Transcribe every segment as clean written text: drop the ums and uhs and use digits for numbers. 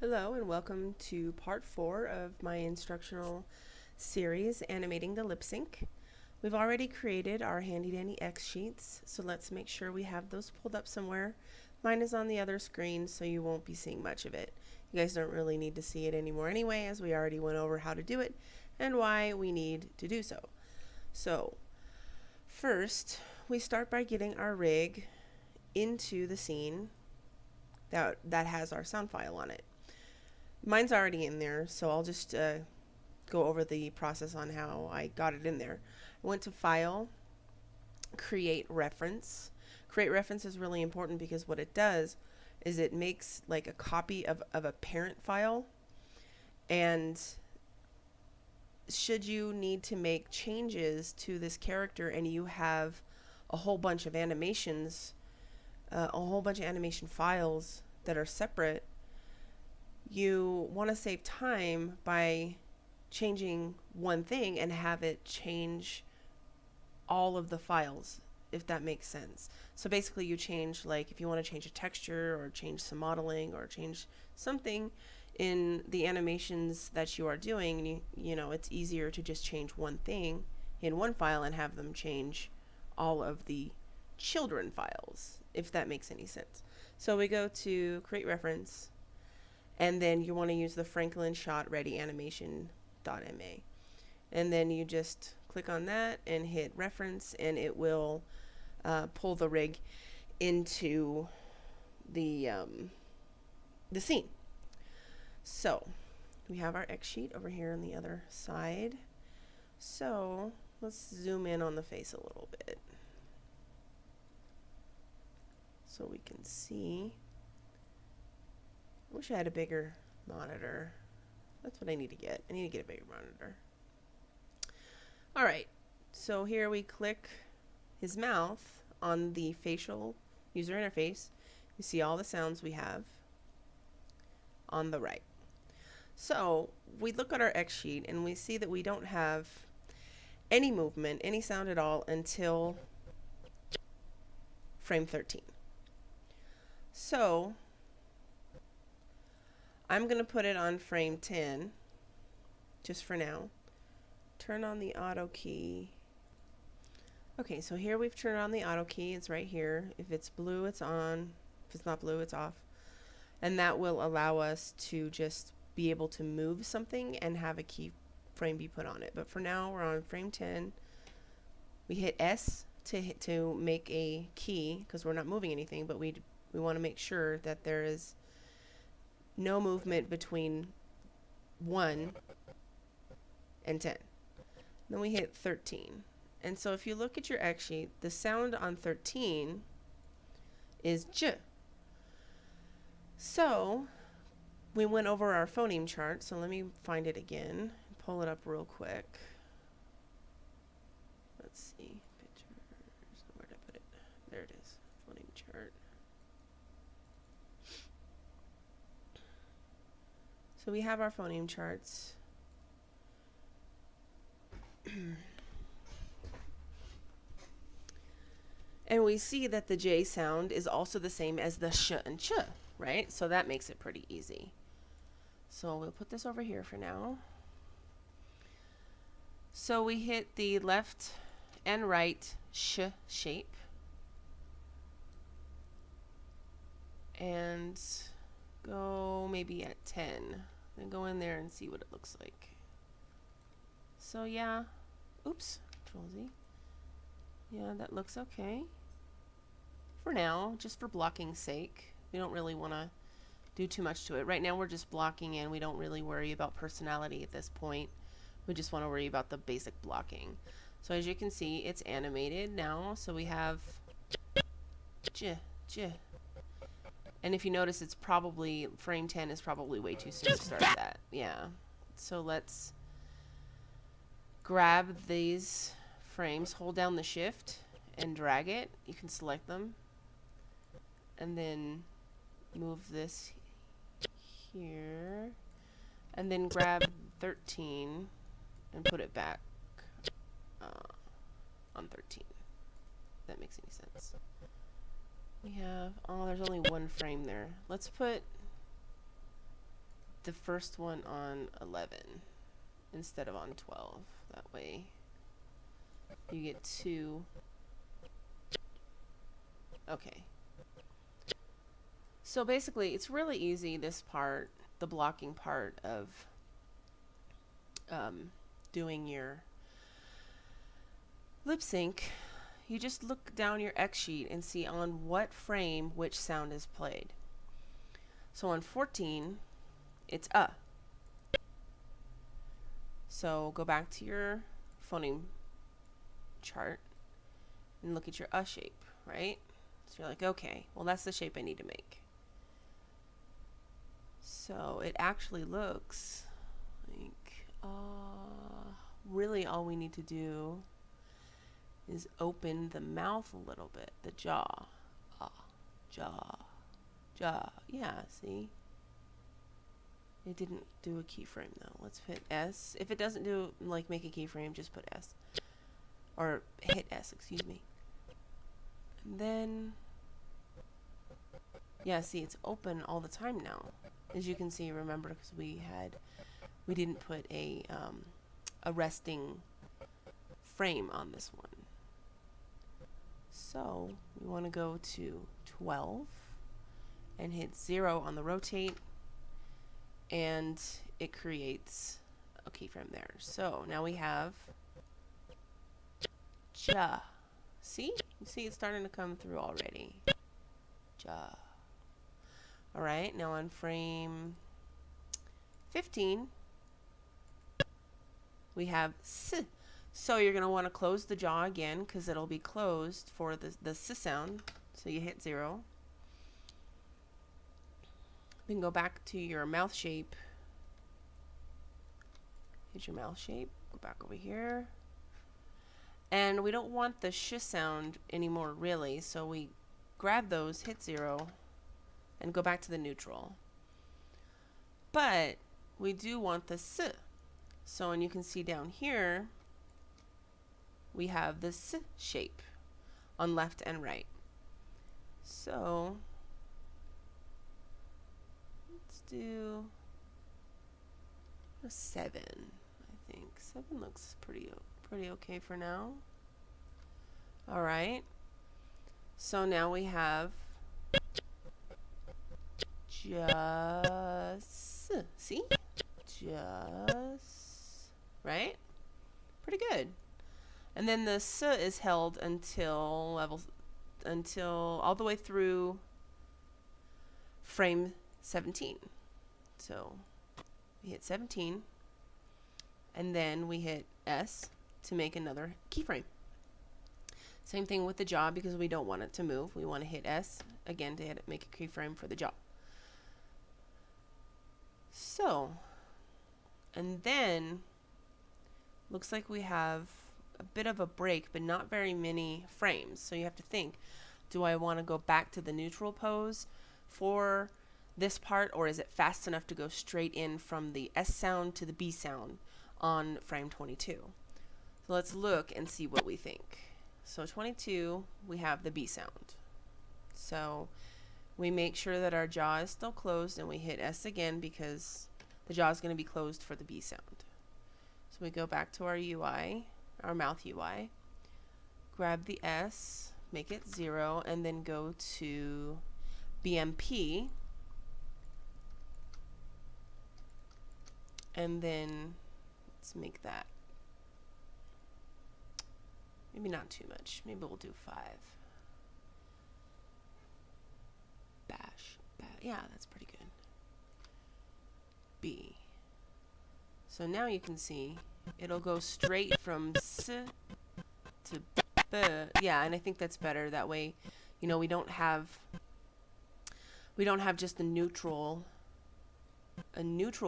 Hello and welcome to part 4 of my instructional series, Animating the Lip Sync. We've already created our handy dandy X sheets, so let's make sure we have those pulled up somewhere. Mine is on the other screen, so you won't be seeing much of it. You guys don't really need to see it anymore anyway, as we already went over how to do it and why we need to do so. So, first, we start by getting our rig into the scene that has our sound file on it. Mine's already in there, so I'll just go over the process on how I got it in there. I went to File, Create Reference. Create Reference is really important because what it does is it makes like a copy of a parent file, and should you need to make changes to this character and you have a whole bunch of animations, a whole bunch of animation files that are separate, you want to save time by changing one thing and have it change all of the files, if that makes sense. So basically you change, like if you want to change a texture or change some modeling or change something in the animations that you are doing, you know, it's easier to just change one thing in one file and have them change all of the children files, if that makes any sense. So we go to Create Reference, and then you want to use the Franklin Shot Ready Animation.ma. And then you just click on that and hit reference, and it will pull the rig into the scene. So we have our X sheet over here on the other side. So let's zoom in on the face a little bit so we can see. I wish I had a bigger monitor. That's what I need to get. I need to get a bigger monitor. Alright, so here we click his mouth on the facial user interface. You see all the sounds we have on the right. So we look at our X sheet and we see that we don't have any movement, any sound at all until frame 13. So I'm going to put it on frame 10, just for now. Turn on the auto key. Okay, so here we've turned on the auto key. It's right here. If it's blue, it's on. If it's not blue, it's off. And that will allow us to just be able to move something and have a keyframe be put on it. But for now, we're on frame 10. We hit S to make a key, because we're not moving anything, but we want to make sure that there is no movement between 1 and 10. Then we hit 13. And so if you look at your X sheet, the sound on 13 is J. So we went over our phoneme chart, so let me find it again, pull it up real quick. Let's see, pictures, where did I put it? There it is, phoneme chart. So we have our phoneme charts. And we see that the J sound is also the same as the sh and ch, right? So that makes it pretty easy. So we'll put this over here for now. So we hit the left and right sh shape. And go maybe at 10. Then go in there and see what it looks like. So yeah, oops, Control Z. Yeah, that looks okay. For now, just for blocking's sake. We don't really want to do too much to it. Right now we're just blocking in. We don't really worry about personality at this point. We just want to worry about the basic blocking. So as you can see, it's animated now. So we have j, j. And if you notice, it's probably, frame 10 is probably way too soon to start that. Yeah. So let's grab these frames, hold down the shift, and drag it. You can select them. And then move this here. And then grab 13 and put it back on 13. If that makes any sense. We have, oh, there's only one frame there. Let's put the first one on 11 instead of on 12. That way you get 2. Okay. So basically, it's really easy, this part, the blocking part of doing your lip sync. You just look down your X sheet and see on what frame which sound is played. So on 14, it's So go back to your phoneme chart and look at your shape, right? So you're like, okay, well that's the shape I need to make. So it actually looks like really all we need to do is open the mouth a little bit, the jaw. Jaw. Yeah, see? It didn't do a keyframe though. Let's hit S. If it doesn't do, like, make a keyframe, just put S. Or hit S, excuse me. And then, yeah, see, it's open all the time now. As you can see, remember, because we didn't put a resting frame on this one. So we want to go to 12 and hit 0 on the rotate, and it creates a keyframe there. So now we have ja. See? You see it's starting to come through already. Ja. Alright, now on frame 15, we have s. So you're going to want to close the jaw again because it'll be closed for the s sound. So you hit 0. You can go back to your mouth shape. Hit your mouth shape. Go back over here. And we don't want the sh sound anymore, really. So we grab those, hit 0, and go back to the neutral. But we do want the s. So, and you can see down here, we have the s shape on left and right. So let's do a 7. I think 7 looks pretty okay for now. All right. So now we have just, see? Just, right? Pretty good. And then the s is held until all the way through frame 17. So we hit 17, and then we hit S to make another keyframe. Same thing with the jaw, because we don't want it to move. We want to hit S again to make a keyframe for the jaw. So, and then looks like we have a bit of a break, but not very many frames. So you have to think, do I want to go back to the neutral pose for this part, or is it fast enough to go straight in from the S sound to the B sound on frame 22? So let's look and see what we think. So 22, we have the B sound. So we make sure that our jaw is still closed, and we hit S again because the jaw is going to be closed for the B sound. So we go back to our UI, our mouth UI, grab the S, make it 0, and then go to BMP, and then let's make that maybe not too much. Maybe we'll do 5. Bash. Yeah, that's pretty good. B. So now you can see it'll go straight from S to B. Yeah, and I think that's better. That way, you know, we don't have just a neutral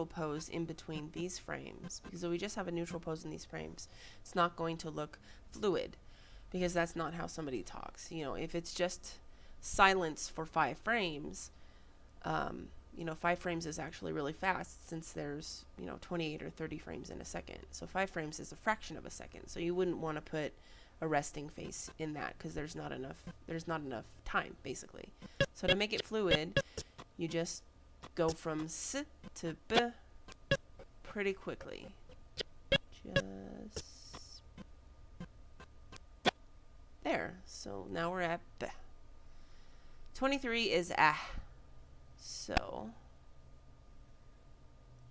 pose in between these frames, because if we just have a neutral pose in these frames, it's not going to look fluid, because that's not how somebody talks. You know, if it's just silence for 5 frames, you know, 5 frames is actually really fast, since there's, you know, 28 or 30 frames in a second. So 5 frames is a fraction of a second. So you wouldn't want to put a resting face in that, because there's not enough time, basically. So to make it fluid, you just go from S to B pretty quickly. Just there. So now we're at B. 23 is ah. So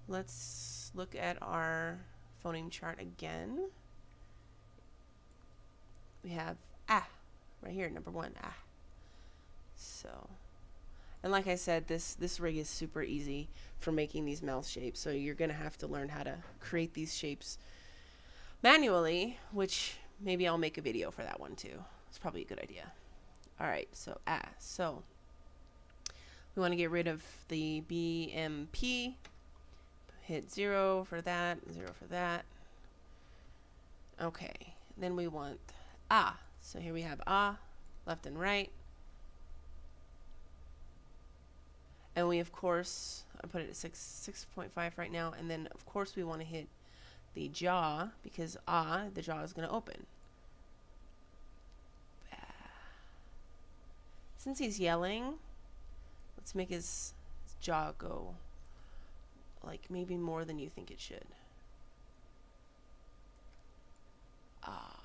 let's look at our phoneme chart again. We have ah right here, number 1, ah. So, and like I said, this rig is super easy for making these mouth shapes. So you're gonna have to learn how to create these shapes manually, which maybe I'll make a video for that one too. It's probably a good idea. All right, so ah. So we want to get rid of the BMP. Hit 0 for that, 0 for that. Okay, then we want ah. So here we have ah, left and right. And we, of course, I put it at 6.5 right now. And then, of course, we want to hit the jaw because ah, the jaw is going to open. Since he's yelling, let's make his jaw go like maybe more than you think it should. Ah.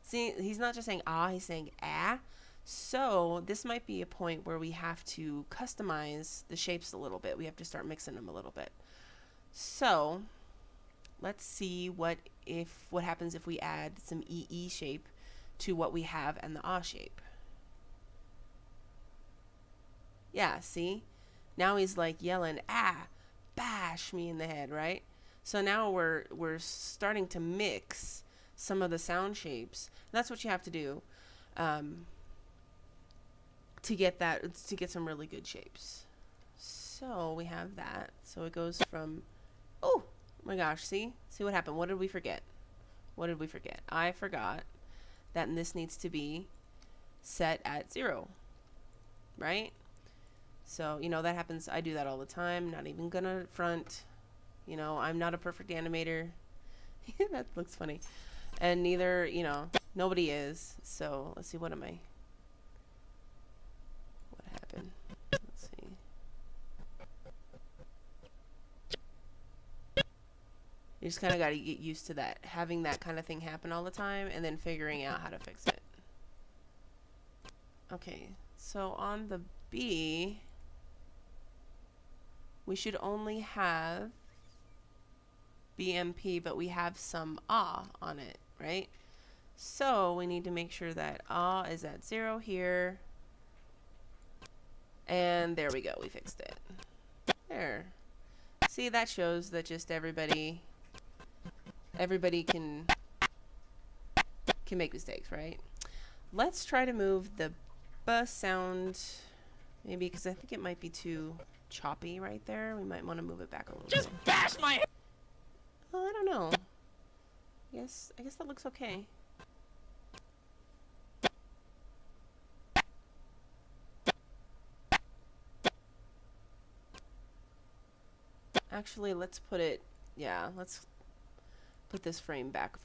See, he's not just saying ah, he's saying ah. So this might be a point where we have to customize the shapes a little bit. We have to start mixing them a little bit. So let's see what happens if we add some EE shape to what we have and the ah shape. Yeah, see? Now he's like yelling, ah, bash me in the head, right? So now we're starting to mix some of the sound shapes. And that's what you have to do to get some really good shapes. So we have that. So it goes from, oh my gosh, see what happened? What did we forget? What did we forget? I forgot that this needs to be set at 0, right? So, you know, that happens. I do that all the time. Not even gonna front. You know, I'm not a perfect animator. That looks funny. And neither, you know, nobody is. So let's see, what happened? Let's see. You just kind of got to get used to that, having that kind of thing happen all the time, and then figuring out how to fix it. Okay, so on the B, we should only have BMP, but we have some ah on it, right? So we need to make sure that ah is at 0 here. And there we go, we fixed it. There. See, that shows that just everybody can make mistakes, right? Let's try to move the B sound, maybe, because I think it might be too choppy right there. We might want to move it back a little bit. Just bash my head. Oh, I don't know. Yes, I guess that looks okay. Actually, let's put it, yeah, let's put this frame back,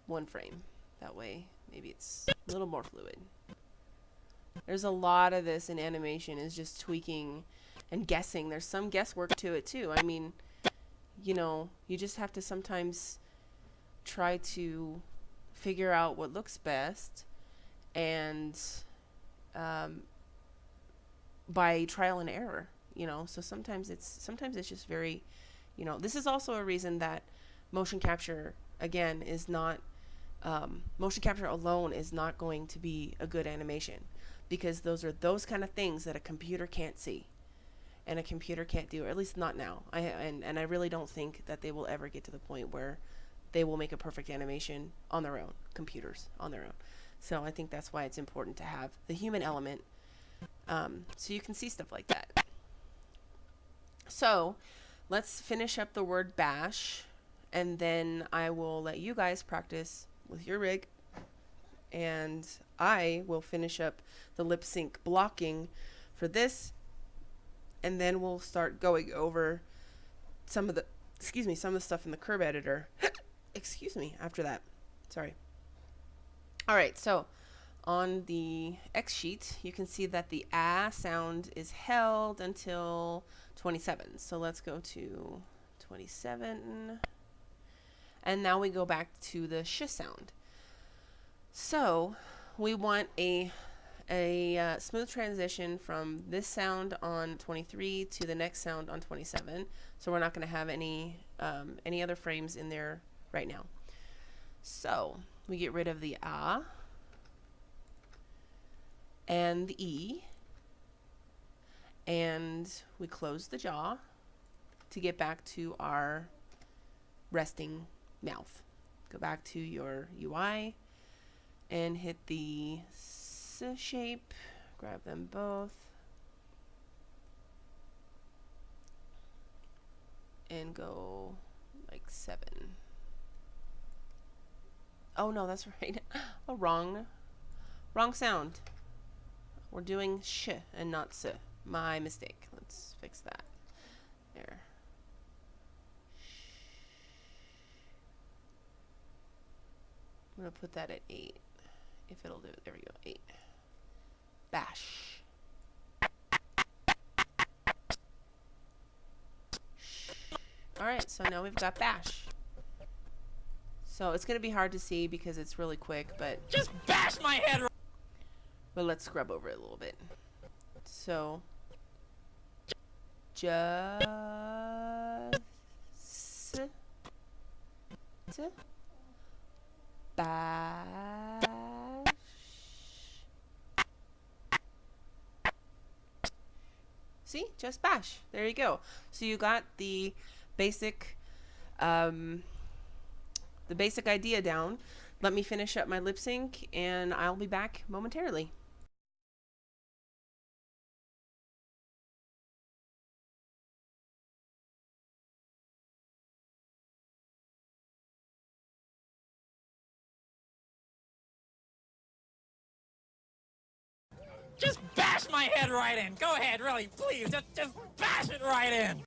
one frame. That way, maybe it's a little more fluid. There's a lot of this in animation is just tweaking and guessing. There's some guesswork to it too. I mean, you know, you just have to sometimes try to figure out what looks best, and by trial and error, you know. So sometimes it's just very, you know, this is also a reason that motion capture, again, is not motion capture alone is not going to be a good animation, because those are those kind of things that a computer can't see and a computer can't do, or at least not now. And I really don't think that they will ever get to the point where they will make a perfect animation on their own, computers on their own. So I think that's why it's important to have the human element, so you can see stuff like that. So let's finish up the word bash, and then I will let you guys practice with your rig, and I will finish up the lip sync blocking for this, and then we'll start going over some of the stuff in the curve editor excuse me, after that. Sorry. All right, so On the X sheet, you can see that the ah sound is held until 27. So let's go to 27. And now we go back to the sh sound. So we want a smooth transition from this sound on 23 to the next sound on 27. So we're not going to have any other frames in there right now. So we get rid of the ah and the e, and we close the jaw to get back to our resting mouth. Go back to your UI and hit the S shape, grab them both, and go like 7. Oh no, that's right. Oh, wrong sound. We're doing sh and not s. My mistake. Let's fix that. There. I'm going to put that at 8. If it'll do it. There we go. 8. Bash. Alright, so now we've got bash. So it's going to be hard to see because it's really quick, but... Just bash my head! But let's scrub over it a little bit. So... Just... Bash... See? Just bash. There you go. So you got the basic... the basic idea down. Let me finish up my lip sync and I'll be back momentarily. Just bash my head right in! Go ahead, really, please! Just bash it right in!